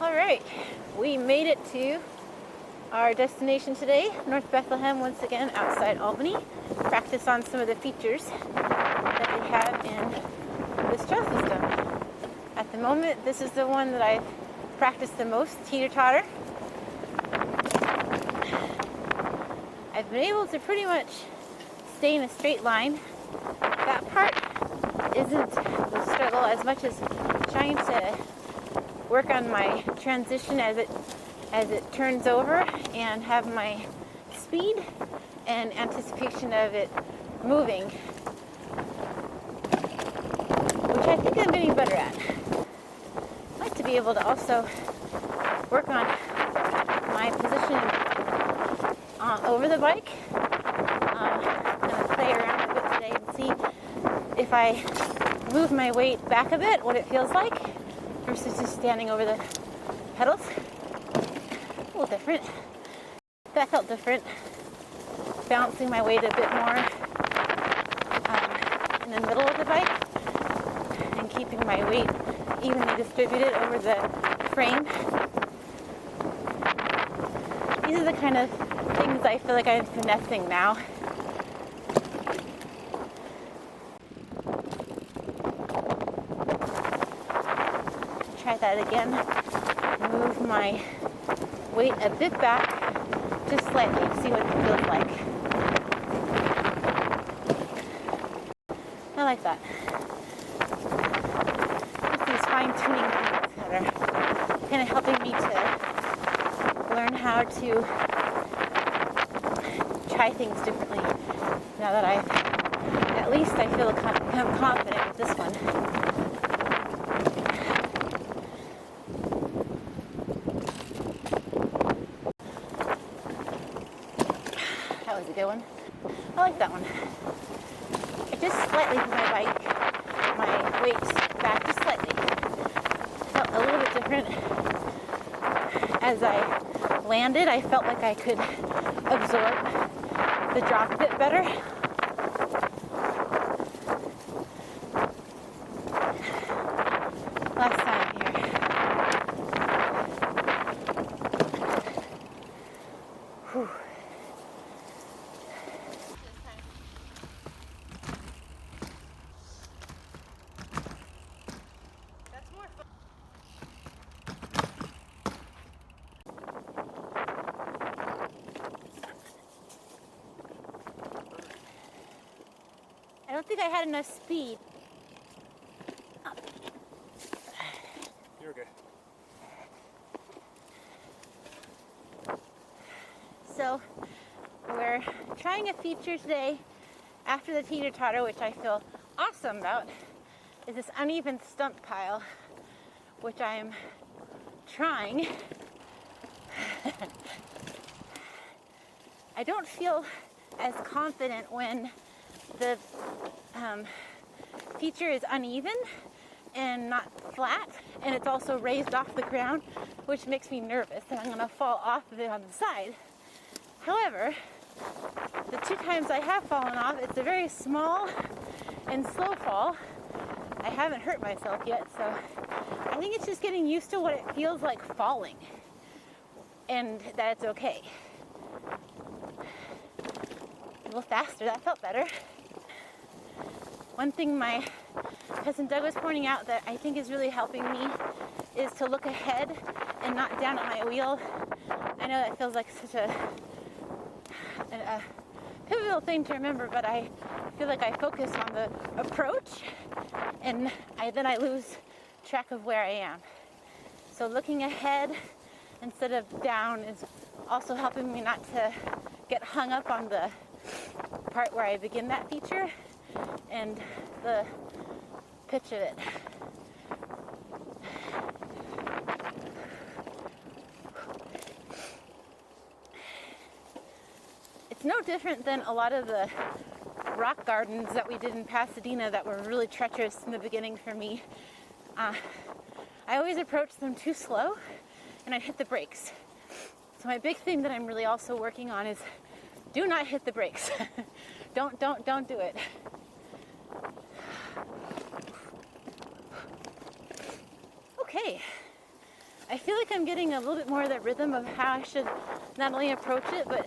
All right, we made it to our destination today, North Bethlehem, once again outside Albany. Practice on some of the features that they have in this trail system. At the moment, this is the one that I've practiced the most, Teeter-Totter. I've been able to pretty much stay in a straight line. That part isn't the struggle as much as trying to work on my transition as it turns over and have my speed and anticipation of it moving, which I think I'm getting better at. I'd like to be able to also work on my position over the bike. I'm going to play around a bit today and see if I move my weight back a bit, what it feels like versus just standing over the pedals. A little different. That felt different. Balancing my weight a bit more in the middle of the bike and keeping my weight evenly distributed over the frame. These are the kind of things I feel like I'm finessing now. Try that again. Move my weight a bit back, just slightly, see what it feels like. I like that. Just these fine-tuning things that are kind of helping me to learn how to try things differently. Now that at least I feel I'm confident with this one. That was a good one. I like that one. I just slightly put my weight back just slightly. Felt a little bit different. As I landed, I felt like I could absorb the drop a bit better. Last time here. Whew. I don't think I had enough speed. You're okay. So we're trying a feature today after the Teeter-Totter, which I feel awesome about, is this uneven stump pile, which I'm trying. I don't feel as confident when the feature is uneven and not flat, and it's also raised off the ground, which makes me nervous that I'm going to fall off of it on the side. However, the two times I have fallen off, it's a very small and slow fall. I haven't hurt myself yet, so I think it's just getting used to what it feels like falling, and that it's okay. A little faster, that felt better. One thing my cousin Doug was pointing out that I think is really helping me is to look ahead and not down at my wheel. I know that feels like such a pivotal thing to remember, but I feel like I focus on the approach and then I lose track of where I am. So looking ahead instead of down is also helping me not to get hung up on the part where I begin that feature and the pitch of it. It's no different than a lot of the rock gardens that we did in Pasadena that were really treacherous in the beginning for me. I always approached them too slow and I'd hit the brakes. So my big thing that I'm really also working on is do not hit the brakes. Don't do it. Okay, I feel like I'm getting a little bit more of the rhythm of how I should not only approach it, but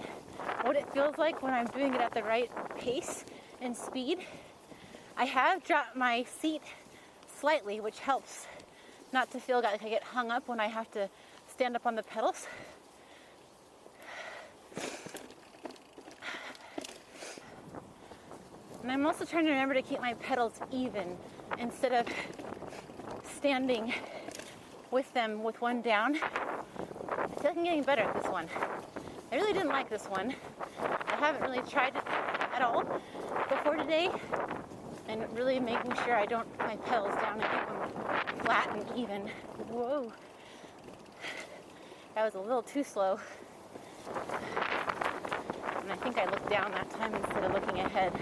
what it feels like when I'm doing it at the right pace and speed. I have dropped my seat slightly, which helps not to feel like I get hung up when I have to stand up on the pedals. And I'm also trying to remember to keep my pedals even instead of standing with them with one down. I feel like I'm getting better at this one. I really didn't like this one. I haven't really tried it at all before today, and really making sure I don't put my pedals down and keep them flat and even. Whoa. That was a little too slow. And I think I looked down that time instead of looking ahead.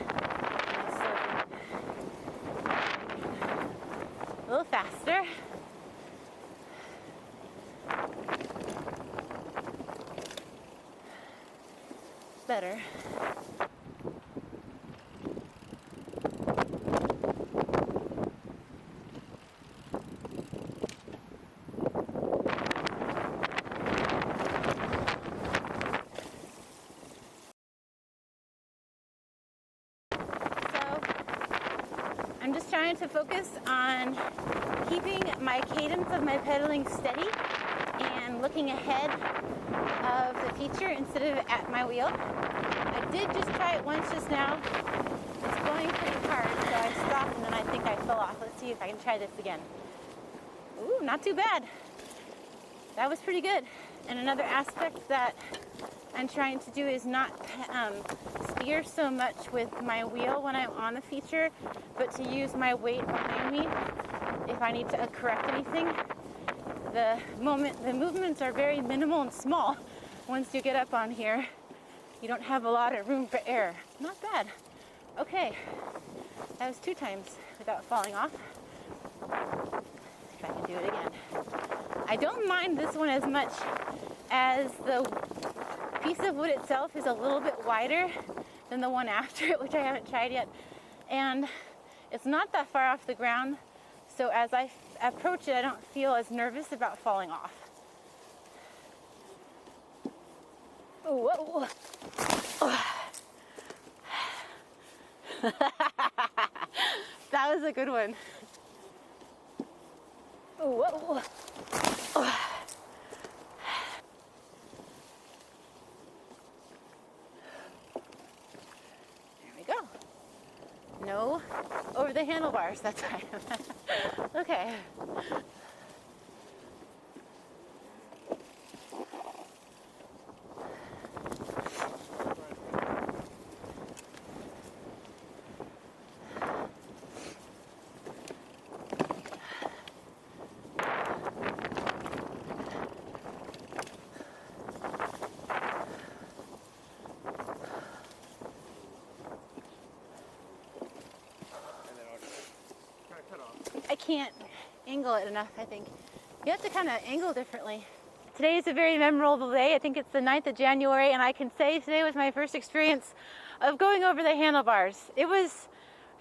A little faster. Better. I'm just trying to focus on keeping my cadence of my pedaling steady and looking ahead of the feature instead of at my wheel. I did just try it once just now. It's going pretty hard, so I stopped and then I think I fell off. Let's see if I can try this again. Ooh, not too bad. That was pretty good. And another aspect that I'm trying to do is not steer so much with my wheel when I'm on the feature, but to use my weight behind me if I need to correct anything. The movements are very minimal and small. Once you get up on here, you don't have a lot of room for error. Not bad. Okay, that was 2 times without falling off. Let's see if I can do it again. I don't mind this one as much as the piece of wood itself is a little bit wider than the one after it, which I haven't tried yet. And it's not that far off the ground, so as I approach it, I don't feel as nervous about falling off. Whoa. That was a good one. Whoa. There we go. No over the handlebars that time. Okay. I can't angle it enough, I think. You have to kind of angle differently. Today is a very memorable day. I think it's the 9th of January, and I can say today was my first experience of going over the handlebars. It was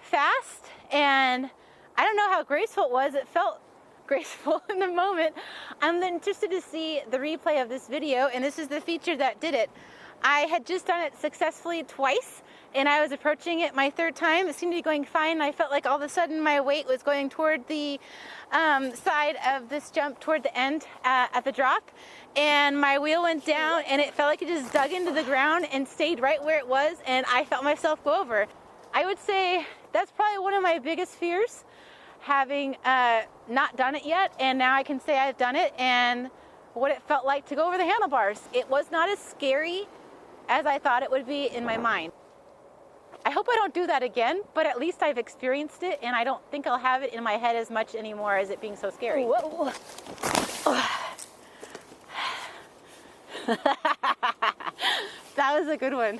fast, and I don't know how graceful it was. It felt graceful in the moment. I'm interested to see the replay of this video, and this is the feature that did it. I had just done it successfully twice, and I was approaching it my 3rd time. It seemed to be going fine. I felt like all of a sudden my weight was going toward the side of this jump toward the end at the drop, and my wheel went down, and it felt like it just dug into the ground and stayed right where it was, and I felt myself go over. I would say that's probably one of my biggest fears, having not done it yet, and now I can say I've done it and what it felt like to go over the handlebars. It was not as scary as I thought it would be in my mind. I hope I don't do that again, but at least I've experienced it, and I don't think I'll have it in my head as much anymore as it being so scary. Whoa. That was a good one.